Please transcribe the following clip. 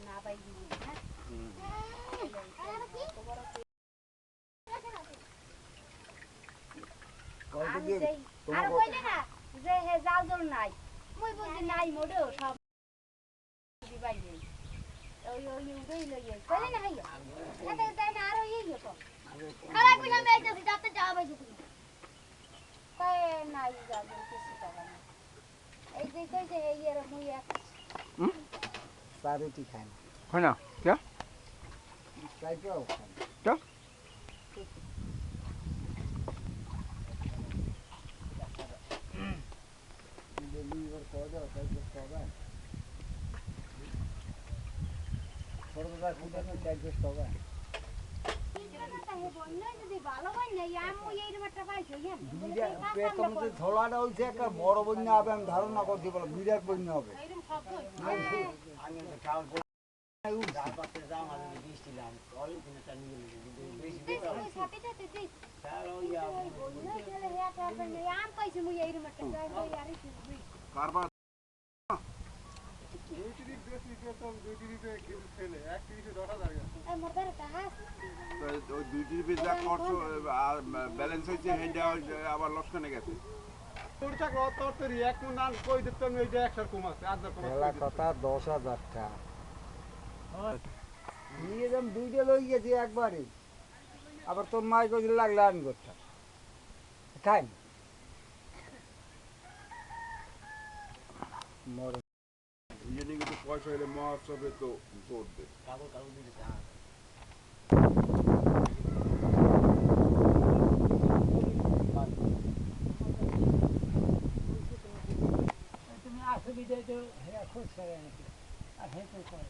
না পাই হ্যাঁ আর কইলে না যে হে জাল জল নাই মুই বুঝি নাই মোড়েও সব দিবাইলে ওই ওই উড়েই লইয়ে কইলে না হাইয়া এটা তাই না আর ওই তো খারাপ কইলা মেইতেছি যাতে যাবে যদি কই নাই জাল কিছু টাকা না এই যে কইছে হে এর মুই এক सारुटी खान হয় না কে साइडो खान কে ये लीवर को दो साइड को दो थोड़ा सा कूदा में साइड को दो পেট মধ্যে ঝোলাটা হইছে একটা বড় বন্যা হবে আমি ধারণা করছি বলো বিরাট বন্যা হবে কারবার ওই 2 টিপে যা খরচ আর ব্যালেন্স হইছে হেডা আবার লসখানে গেছে তোর টাকা তোর তোর এক নান কই দিত আমি ওইটা 100 কম আছে আজ কম খেলা কথা 10,000 টাকা নিয়ে যাম দুইটা লই গেছি একবারে আবার তোর মাই কই লাগলে আন করতে খাই মর ইয়ে নিয়ে তো পয়সা হলে মহোৎসবে তো জোর দে কাগজ কাগজ দিতে তুমি অসুবিধা তো হ্যাঁ খুশ করে নাকি আর হ্যাঁ তো করে